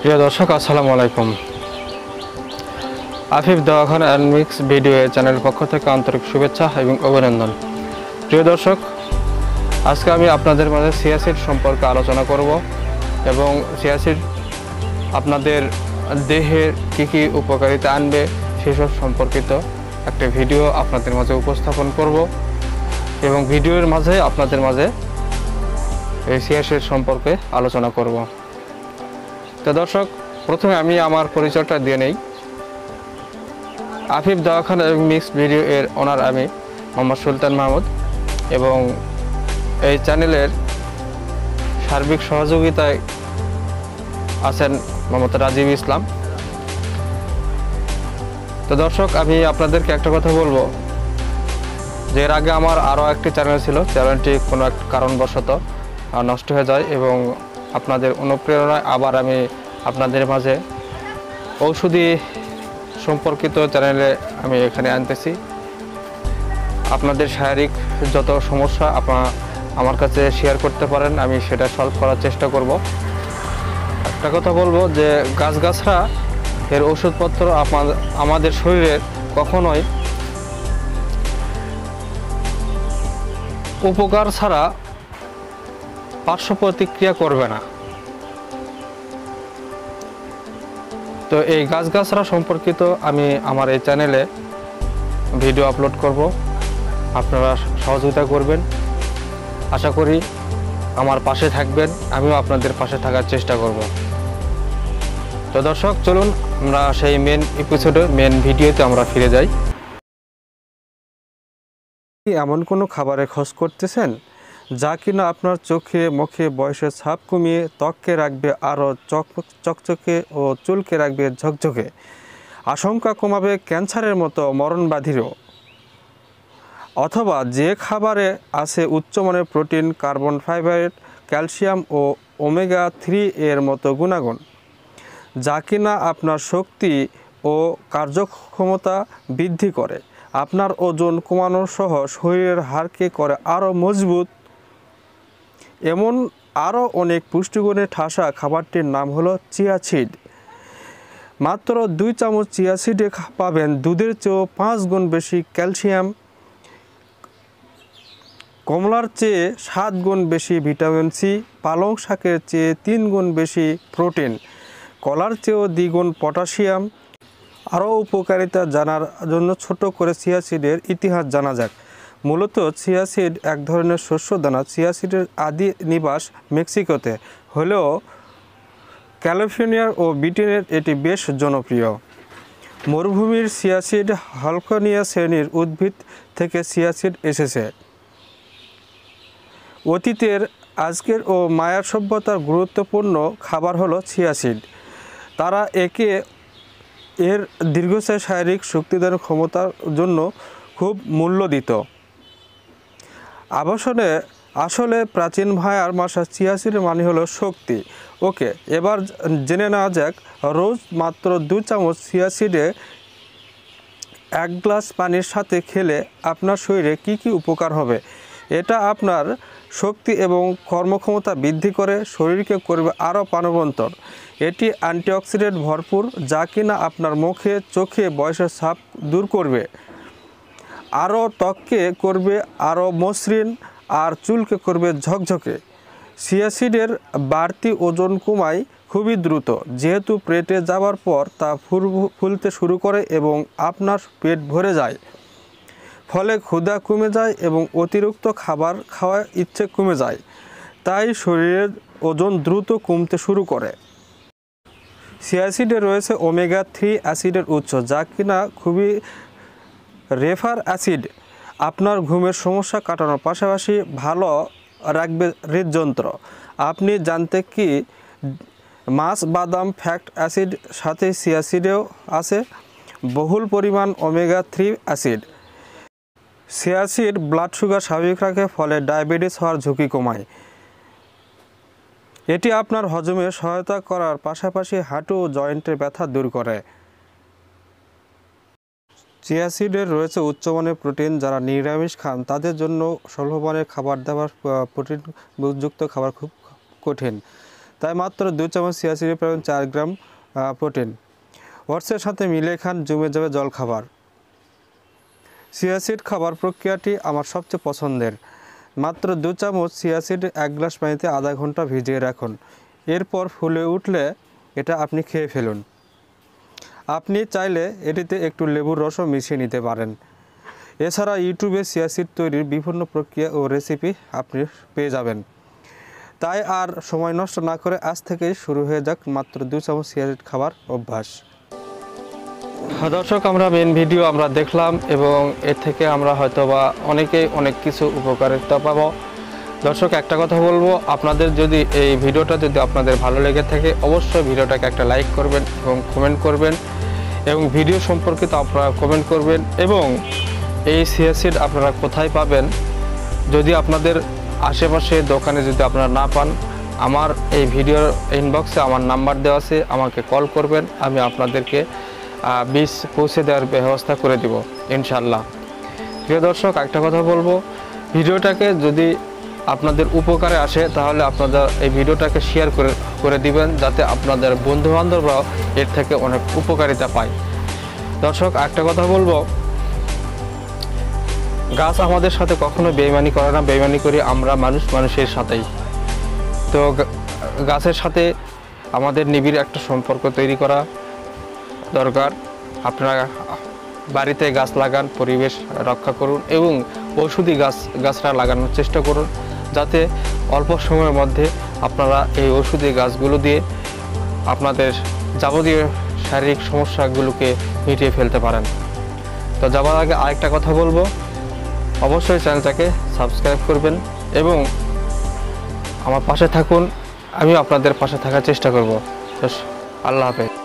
প্রিয় দর্শক আসসালামু আলাইকুম। Afif Dawakhana and mix video চ্যানেলের পক্ষ থেকে আন্তরিক শুভেচ্ছা এবং অভিনন্দন। প্রিয় দর্শক, আজকে আমি আপনাদের মাঝে চিয়া সিড সম্পর্কে আলোচনা করব এবং চিয়া সিড আপনাদের দেহের কী কী উপকারিতা আনবে সেসব সম্পর্কিত একটা ভিডিও আপনাদের মাঝে উপস্থাপন করব এবং ভিডিওর মাঝে আপনাদের মাঝে এই চিয়া সিড সম্পর্কে আলোচনা করব। তো দর্শক, প্রথমে আমি আমার পরিচয়টা দিয়ে নেই। আফিফ দাওয়াখানা এবং মিক্স ভিডিও এর ওনার আমি মোহাম্মদ সুলতান মাহমুদ এবং এই চ্যানেলের সার্বিক সহযোগিতায় আছেন মোহাম্মদ রাজীব ইসলাম। তো দর্শক, আমি আপনাদেরকে একটা কথা বলবো যে এর আগে আমার আরও একটি চ্যানেল ছিল, চ্যানেলটি কোনো এক কারণবশত নষ্ট হয়ে যায় এবং আপনাদের অনুপ্রেরণায় আবার আমি আপনাদের মাঝে ঔষধি সম্পর্কিত চ্যানেলে আমি এখানে আনতেছি। আপনাদের শারীরিক যত সমস্যা আমার কাছে শেয়ার করতে পারেন, আমি সেটা সলভ করার চেষ্টা করব। একটা কথা বলবো যে গাছগাছরা এর ওষুধপত্র আমাদের শরীরের কখনোই উপকার ছাড়া পার্শ্ব প্রতিক্রিয়া করবে না। তো এই গাছগাছরা সম্পর্কিত আমি আমার এই চ্যানেলে ভিডিও আপলোড করব, আপনারা সহযোগিতা করবেন। আশা করি আমার পাশে থাকবেন, আমিও আপনাদের পাশে থাকার চেষ্টা করব। তো দর্শক, চলুন আমরা সেই মেন ভিডিওতে আমরা ফিরে যাই। এমন কোনো খাবারের খোঁজ করতেছেন যা কিনা আপনার চোখে মুখে বয়সের ছাপ কমিয়ে ত্বককে রাখবে আরও চকচকে ও চুলকে রাখবে ঝকঝকে, আশঙ্কা কমাবে ক্যান্সারের মতো মরণব্যাধিরও? অথবা যে খাবারে আছে উচ্চমানের প্রোটিন, কার্বন ফাইবার, ক্যালসিয়াম ও ওমেগা 3 এর মতো গুণাগুণ, যা কিনা আপনার শক্তি ও কার্যক্ষমতা বৃদ্ধি করে, আপনার ওজন কমানো সহ শরীরের হাড়কে করে আরও মজবুত, এমন আরও অনেক পুষ্টিগুণে ঠাসা খাবারটির নাম হলো চিয়া সিড। মাত্র 2 চামচ চিয়া সিডে পাবেন দুধের চেয়েও 5 গুণ বেশি ক্যালসিয়াম, কমলার চেয়ে 7 গুণ বেশি ভিটামিন সি, পালং শাকের চেয়ে 3 গুণ বেশি প্রোটিন, কলার চেয়েও 2 গুণ পটাশিয়াম। আরও উপকারিতা জানার জন্য ছোট করে চিয়া সিডের ইতিহাস জানা যাক। মূলত চিয়া সিড এক ধরনের শস্য দানা। চিয়া সিডের আদি নিবাস মেক্সিকোতে হলেও ক্যালিফোর্নিয়া ও ব্রিটেনের এটি বেশ জনপ্রিয়। মরুভূমির চিয়া সিড হালকনিয়া শ্রেণীর উদ্ভিদ থেকে চিয়া সিড এসেছে। অতীতের, আজকের ও মায়ার সভ্যতার গুরুত্বপূর্ণ খাবার হলো চিয়া সিড। তারা এর দীর্ঘস্থায়ী শারীরিক শক্তিদান ক্ষমতার জন্য খুব মূল্য দিত। আসলে প্রাচীন ভাষার ভাষা চিয়া সিডের মানে হলো শক্তি। ওকে, এবার জেনে নেওয়া যাক রোজ মাত্র 2 চামচ চিয়া সিডে 1 গ্লাস পানির সাথে খেলে আপনার শরীরে কি কি উপকার হবে। এটা আপনার শক্তি এবং কর্মক্ষমতা বৃদ্ধি করে, শরীরকে করবে আরও প্রাণবন্তর। এটি অ্যান্টিঅক্সিডেন্ট ভরপুর, যা কিনা আপনার মুখে চোখে বয়সের ছাপ দূর করবে, আরও ত্বককে করবে আরও মসৃণ আর চুলকে করবে ঝকঝকে। চিয়া সিডের বাড়তি ওজন কমায় খুবই দ্রুত, যেহেতু পেটে যাওয়ার পর তা ফুলতে শুরু করে এবং আপনার পেট ভরে যায়, ফলে ক্ষুধা কমে যায় এবং অতিরিক্ত খাবার খাওয়ার ইচ্ছে কমে যায়, তাই শরীরের ওজন দ্রুত কমতে শুরু করে। চিয়া সিডে রয়েছে ওমেগা 3 অ্যাসিডের উৎস, যা কিনা খুবই রেফার অ্যাসিড, আপনার ঘুমের সমস্যা কাটানোর পাশাপাশি ভালো রাখবে হৃদযন্ত্র। আপনি জানতে কি মাছ, বাদাম, ফ্যাট অ্যাসিড সাথে চিয়া সিডেও আছে বহুল পরিমাণ omega 3 acid. Chia seed blood sugar স্বাভাবিক রাখে, ফলে ডায়াবেটিস হওয়ার ঝুঁকি কমায়। এটি আপনার হজমে সহায়তা করার পাশাপাশি হাঁটু ও জয়েন্টের ব্যথা দূর করে। চিয়া সিডের রয়েছে উচ্চমানের প্রোটিন। যারা নিরামিষ খান তাদের জন্য স্বল্পমানের খাবার দাবার প্রোটিনযুক্ত খাবার খুব কঠিন। তাই মাত্র 2 চামচ চিয়া সিডে পাবেন 4 গ্রাম প্রোটিন। ওটসের সাথে মিলে খান, জমে যাবে জলখাবার। চিয়া সিড খাবার প্রক্রিয়াটি আমার সবচেয়ে পছন্দের। মাত্র 2 চামচ চিয়া সিড 1 গ্লাস পানিতে আধা ঘন্টা ভিজিয়ে রাখুন। এরপর ফুলে উঠলে এটা আপনি খেয়ে ফেলুন। আপনি চাইলে এটিতে একটু লেবুর রসও মিশিয়ে নিতে পারেন। এছাড়া ইউটিউবে চিয়া সিড তৈরির বিভিন্ন প্রক্রিয়া ও রেসিপি আপনি পেয়ে যাবেন। তাই আর সময় নষ্ট না করে আজ থেকেই শুরু হয়ে যাক মাত্র 2 চামচ চিয়া সিড খাবার অভ্যাস। দর্শক, আমরা মেন ভিডিও আমরা দেখলাম এবং এর থেকে আমরা হয়তোবা অনেকেই অনেক কিছু উপকারিতা পাবো। দর্শক, একটা কথা বলবো, আপনাদের যদি এই ভিডিওটা যদি আপনাদের ভালো লেগে থাকে অবশ্যই ভিডিওটাকে একটা লাইক করবেন এবং কমেন্ট করবেন এবং ভিডিও সম্পর্কিত আপনারা কমেন্ট করবেন এবং এই চিয়া সিড আপনারা কোথায় পাবেন, যদি আপনাদের আশেপাশে দোকানে যদি আপনারা না পান, আমার এই ভিডিওর ইনবক্সে আমার নাম্বার দেওয়া আছে, আমাকে কল করবেন, আমি আপনাদেরকে বীজ পৌঁছে দেওয়ার ব্যবস্থা করে দিব ইনশাল্লাহ। প্রিয় দর্শক, একটা কথা বলবো, ভিডিওটাকে যদি আপনাদের উপকারে আসে তাহলে আপনারা এই ভিডিওটাকে শেয়ার করে দিবেন, যাতে আপনাদের বন্ধুবান্ধবরাও এর থেকে অনেক উপকারিতা পায়। দর্শক, একটা কথা বলবো, গাছ আমাদের সাথে কখনো বেইমানি করে না, বেইমানি করি আমরা মানুষের সাথেই। তো গাছের সাথে আমাদের নিবিড় একটা সম্পর্ক তৈরি করা দরকার। আপনারা বাড়িতে গাছ লাগান, পরিবেশ রক্ষা করুন এবং ঔষধি গাছরা লাগানোর চেষ্টা করুন, যাতে অল্প সময়ের মধ্যে আপনারা এই ঔষধি গাছগুলো দিয়ে আপনাদের যাবতীয় শারীরিক সমস্যাগুলোকে মিটিয়ে ফেলতে পারেন। তো যাওয়ার আগে আরেকটা কথা বলবো, অবশ্যই চ্যানেলটাকে সাবস্ক্রাইব করবেন এবং আমার পাশে থাকুন, আমি আপনাদের পাশে থাকার চেষ্টা করব। আল্লাহ হাফেজ।